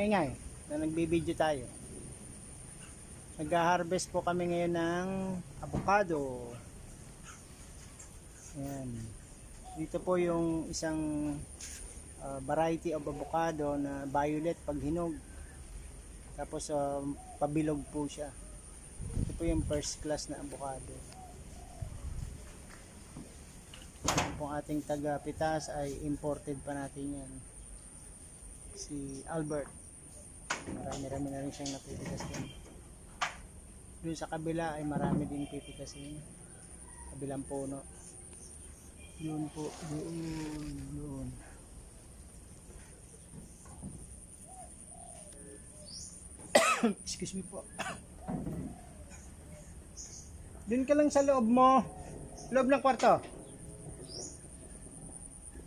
maingay na nagbibideo tayo. Nag-harvest po kami ngayon ng avocado. Ayan. Dito po yung isang variety of avocado na violet pag hinog. Tapos pabilog po siya. Ito po yung first class na avocado. Kung ating taga-pitas ay imported pa natin yan. Si Albert. Marami-rami na rin siyang napipitas din. Doon sa kabila ay marami din pipitasin. Kabilang puno. Yun po. Doon. Excuse me po. Doon ka lang sa loob mo. Loob ng kwarto.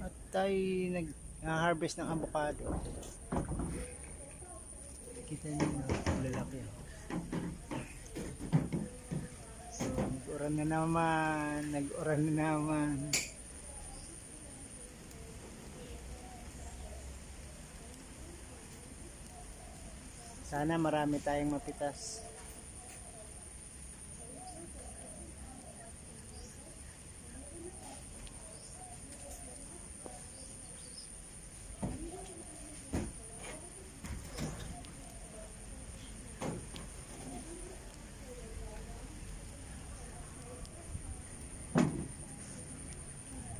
At tayo nag-harvest ng avocado. Kita niyo na lalaki. So, nag-uran na naman. Sana marami tayong mapitas.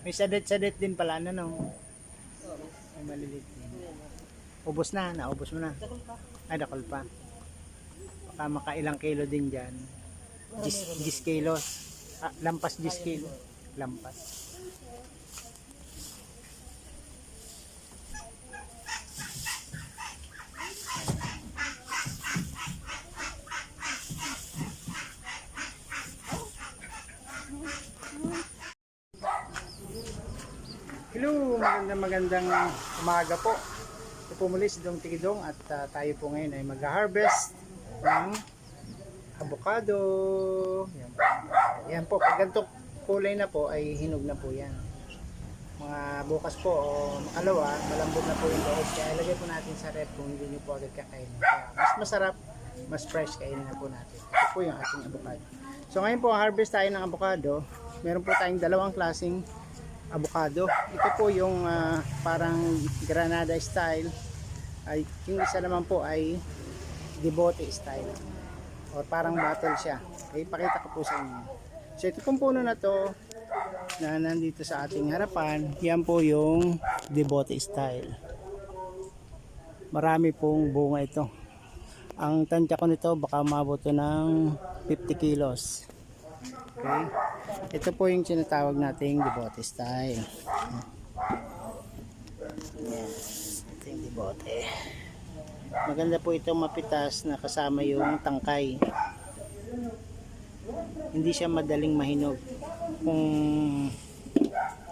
May sadet-sadet din pala, ano no? May maliliit din. Ubos na, naubos mo na. Ay, dakol pa. Baka makailang kilo din dyan. 10 kilos. Lampas 10 kilo. Lampas. Hello, magandang umaga po. Ito po muli si Dong Tikidong at tayo po ngayon ay mag-harvest ng avocado. Yan po. Yan po, pag ganito kulay na po ay hinog na po yan. Mga bukas po o makalawa, malambot na po yung loob. Kaya ilagay po natin sa rep kung hindi nyo po agad kakainin. Kaya mas masarap, mas fresh kainin na po natin. Ito po yung ating avocado. So ngayon po, harvest tayo ng avocado. Meron po tayong dalawang klaseng avocado. Ito po yung parang Granada style. Ay yung isa naman po ay Debote style. Or parang bottle siya. Okay, pakita ko po sa inyo. So ito pong puno na to na nandito sa ating harapan, yan po yung Debote style. Marami pong bunga ito. Ang tansya ko nito baka mabuto ng 50 kilos. Okay. Ito po yung sinatawag nating Debote style. Yan. Ito yung Debote. Maganda po itong mapitas na kasama yung tangkay. Hindi siya madaling mahinog. Kung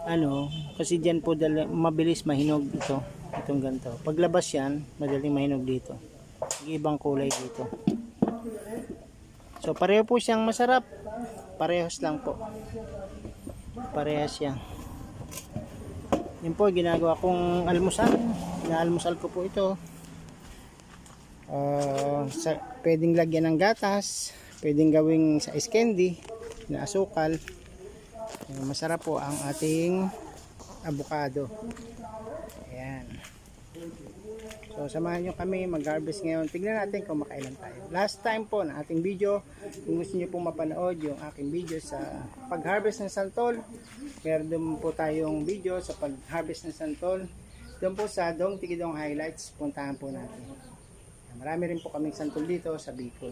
ano, kasi dyan po mabilis mahinog ito. Itong ganito. Paglabas yan, madaling mahinog dito. Ibang kulay dito. So pareho po siyang masarap. Parehas lang po. Parehas yan. Yan po ginagawa kong almusal. Inaalmusal ko po ito. Pwedeng lagyan ng gatas. Pwedeng gawing sa ice candy na asukal. Masarap po ang ating avocado. Ayan. So samahan nyo kami mag-harvest ngayon. Tignan natin kung makailan tayo. Last time po na ating video, kung gusto nyo pong mapanood yung aking video sa pag-harvest ng santol, meron din po tayong video sa pag-harvest ng santol. Doon po sa Dong Tikidong Highlights, puntahan po natin. Marami rin po kaming santol dito sa Bicol.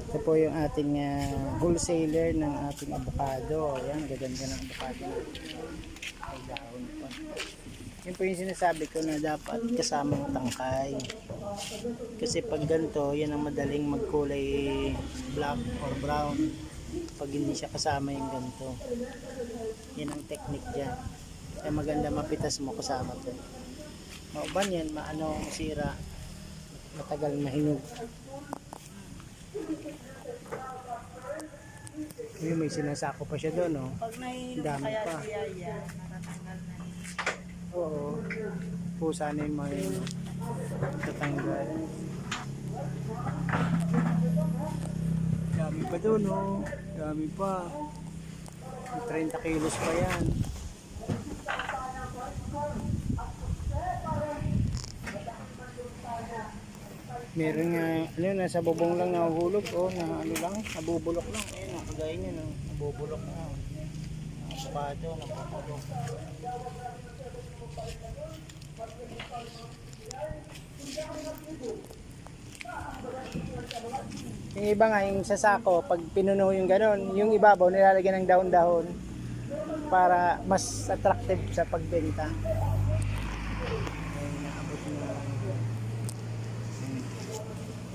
Ito po yung ating wholesaler ng ating avocado. Ayan, gaganda ng avocado. Ay, dahon pa. Yan po yung sinasabi ko na dapat kasama ng tangkay. Kasi pag ganito, yan ang madaling magkulay black or brown. Pag hindi siya kasama yung ganito. Yan ang technique dyan. Kaya maganda mapitas mo kasama ito. Mauban yan, maano, masira. Matagal mahinog. Uy, may sinasako pa siya doon, oh. Pag naiinom Dami kaya pa. siya yan, natatanggal na niya. Oo. Pusa na yung mga yun. Tatanggal. Dami pa doon, oh. Dami pa. 30 kilos pa yan. Meron nga, ano yun, nasa bubong lang nahuhulog, oh, na ano lang, nabubulok lang. Ayun, kagaya niya, no, nabubulok na. Abukado, nabubulok. Yung iba nga, yung sa sako, pag pinuno yung ganon, yung ibabaw nilalagyan ng dahon-dahon para mas attractive sa pagbenta. Ayun, naabot mo.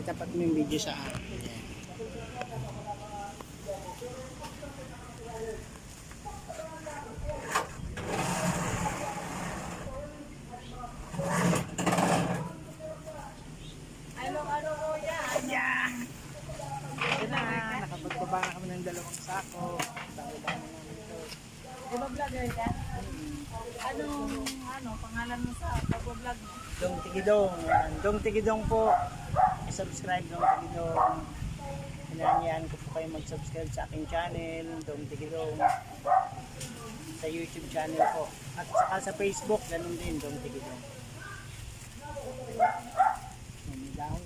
Itapat mo yung video sa akin. Ano ko yan? Yeah! Ito na, nakapagbaba na kami ng 2 sako. Dami-dami namin ito. Di ba vlogger ka? Pangalan mo sa pag-vlog mo? Dong Tigidong. Ayan. Dong Tigidong po. I-subscribe Dong Tigidong. Hinahangyan ko po kayo mag-subscribe sa aking channel, Dong Tigidong. Sa YouTube channel po. At saka sa Facebook, ganun din, Dong Tigidong. Yan, may dahon.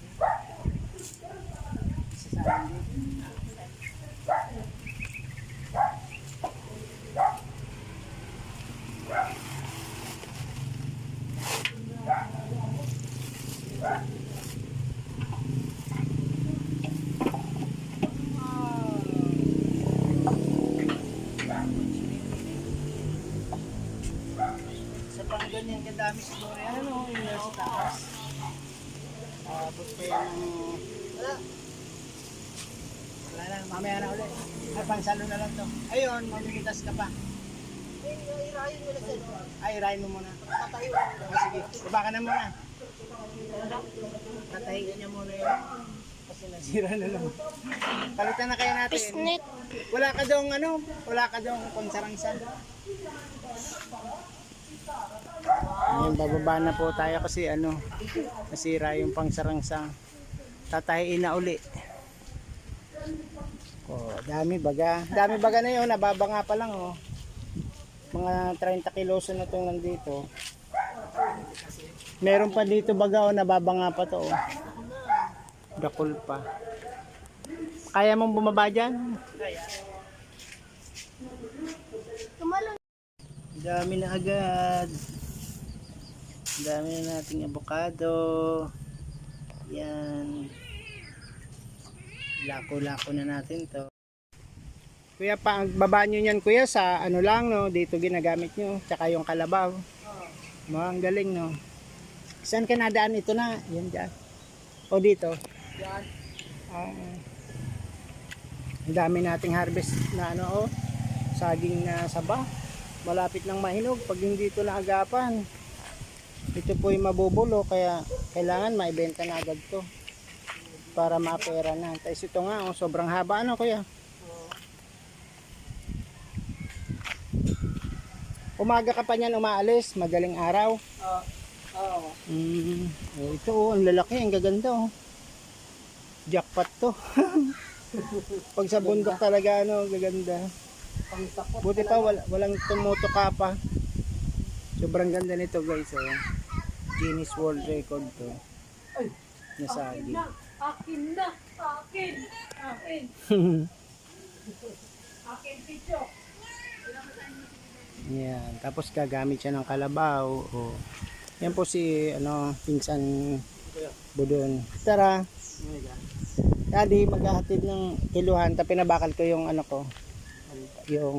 Isa sa akin din. Sa pang ganyan kadami siguro yan, ano, yung nasa taas. Tapos pa yan ang... Wala na, mamaya na ulit. Ay, pansalo na lang to. Ayun, mamimitas ka pa. Ay, irahin mo muna. Sige, baba ka na muna. Tatahiin niya muna yun. Kasi nasira na lang. Palitan na kaya natin. Pisnit. Wala ka dong ano, wala ka dong konsarangsan. Ngayon, bababa na po tayo kasi ano, nasira yung pangsarangsang. Tatahiin na uli. Oh, dami baga. Dami baga na yun, nababanga pa lang, oh. Mga 30 kilos na itong nandito. Meron pa dito baga, oh, nababanga pa to, oh. Dakul pa. Kaya mong bumaba dyan? Kaya. Dami na agad. Dami na nating avocado. Yan. Lako-lako na natin to. Kuya, pa ang baba nyo yan kuya sa ano lang, no, dito ginagamit nyo, tsaka yung kalabaw. Ang galing, no. Saan ka nadaan? Ito na, yan dyan. O dito? Yan. Ang dami nating harvest na ano, oh, saging na saba. Malapit ng mahinog pag hindi ito naagapan. Ito po yung mabubulo, kaya kailangan maibenta na agad to para mapera na. Tapos ito nga, oh, sobrang haba, ano kuya? Umaga ka pa niyan umaalis, madaling araw. Oo. Oh, ito, oh, ang lalaki, ang gaganda, oh. Jackpot to. Pag sa bundok talaga, ano, gaganda. Buti pa walang tumutuka pa. Sobrang ganda nito, guys, oh. Guinness World Record to. Nasagi. Akin na! Akin! Akin! Akin, picho! Yan, tapos gagamit siya ng kalabaw. Oh. Yan po si ano, pinsan Budon. Tara. Daddy, maghahatid ng kiluhan. Tapos pinabakal ko yung ano ko. Yung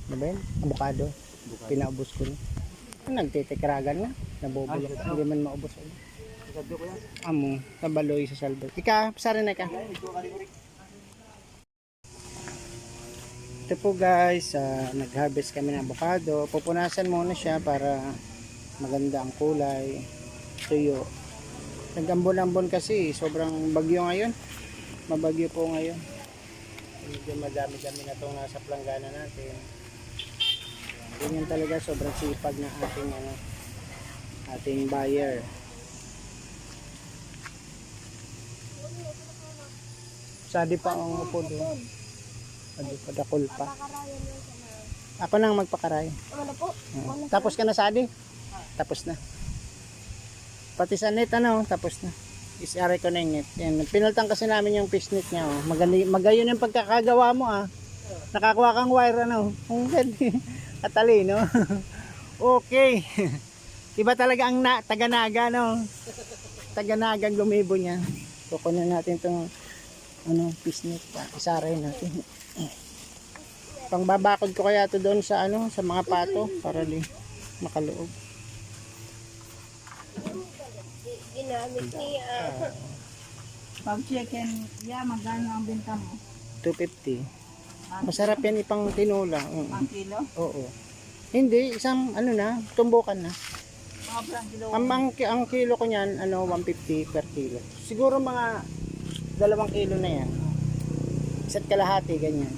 ano ba yun? Avocado. Pinaubos ko na. Nagtitikragan na. Nabubulok. Hindi man maubos. Amo, nabaloy sa salbot. Ika, pasarin na ka. Ito po guys, nag-harvest kami ng avocado. Pupunasan muna siya para maganda ang kulay. Tuyo. Nag-ambon-ambon kasi, sobrang bagyo ngayon. Mabagyo po ngayon. Medyo madami-dami na itong nasa planggana natin. Ganyan talaga, sobrang sipag ng ating ating buyer. Sadi pa ang upo doon. Adi pa, dakol pa. Ako nang magpakaray. Ano po? Tapos ka na, Sadi? Tapos na. Pati sa net, tapos na. Is-aray ko na yung net. Yan, pinaltan kasi namin yung fish net niya. Magayon yung pagkakagawa mo, Nakakuha kang wire, Kung pwede. Katalino. Okay. Iba talaga ang taga-naga, Taga-naga lumibo niya. Kukunin natin itong fish net. Isaray natin. Pangbabakod ko kaya ito doon sa sa mga pato para di makaloob. Ginamit niya. Pag chicken, magkano ang benta mo? 250. Masarap yan ipang tinola. Ang kilo? Oo. Hindi, isang tumbukan na. Mga brand kilo. Ang kilo ko niyan, 150 per kilo. Siguro mga 2 kilo na yan. Isa't kalahati, ganyan.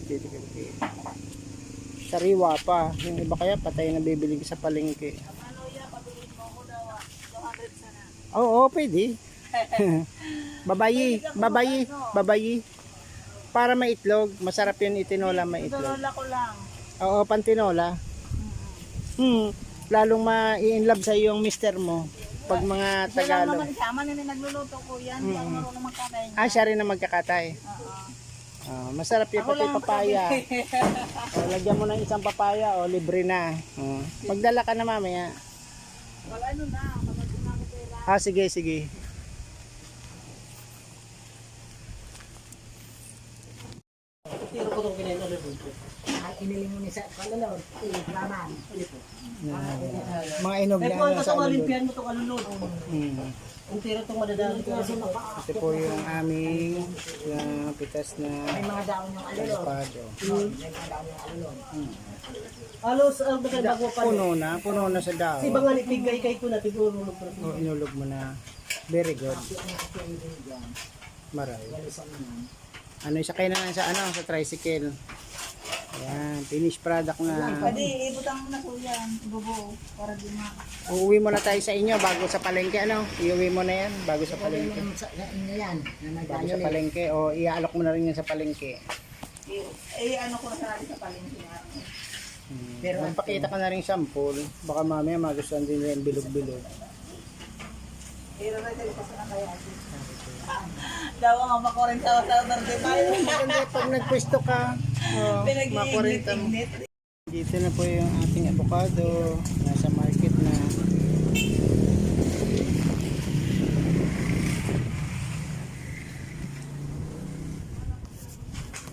150 per kilo. Sariwa pa. Yung iba kaya patay na bibili sa palengke. Pabilin mo ko daw, 200 sana. Oo, pwede. Babayi. Para maitlog, masarap yun itinola maitlog. Tinola ko lang. Oo, pantinola. Lalong ma-i-inlove sa yung mister mo pag mga Siya lang Tagalog. naman siya, man na nagluluto ko yan. Hindi ako marunong magkatay niya. Siya rin na magkakatay. Oo. Masarap yung Ako pati lang, papaya. Lagyan mo ng isang papaya, libre na. Magdala ka na mamaya. Wala na, kapag kumakapira. Sige. Inili mo ni sa kalulod. Raman. Mga inog na sa alulod. Mo itong alunod. Ang tira itong madadali ko. Ito po yung aming pitas na May mga daon yung alulod. avocado. May mga daon yung alulod. Halos ang bago pa. Puno na sa dao. Si bangan itigay kay ko na tiguro. Inulog mo na. Very good. Maray. Isa kayo na sa sa tricycle. Ayan, finished product na. Pwede, ibutang mo na po yan. Ibubuo. Para di ma... Uuwi muna tayo sa inyo bago sa palengke. Iuwi mo na yan bago sa palengke. Sa inyo yan. Na may Bago sa dayo palengke o iaalok mo na rin yan sa palengke. Ano ko na sa natin sa palengke nga. Pero magpakita ka na rin sample. Baka mamaya magustuhan din nila yung bilog-bilog. Pero na tayo kasi na kaya. Daw ang makorin sa order di ba? Maganda pag nagpwesto ka. Makurinta mo. Dito na po yung ating avocado. Nasa market na.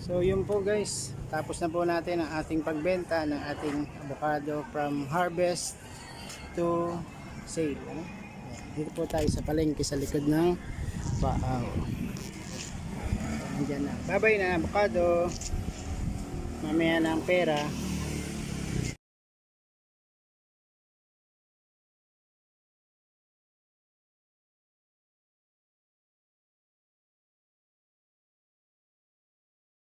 So yun po guys. Tapos na po natin ang ating pagbenta ng ating avocado from harvest to sale. Dito po tayo sa palengke sa likod ng Baaw. Nandiyan na. Bye-bye na avocado. Mamaya na ang pera.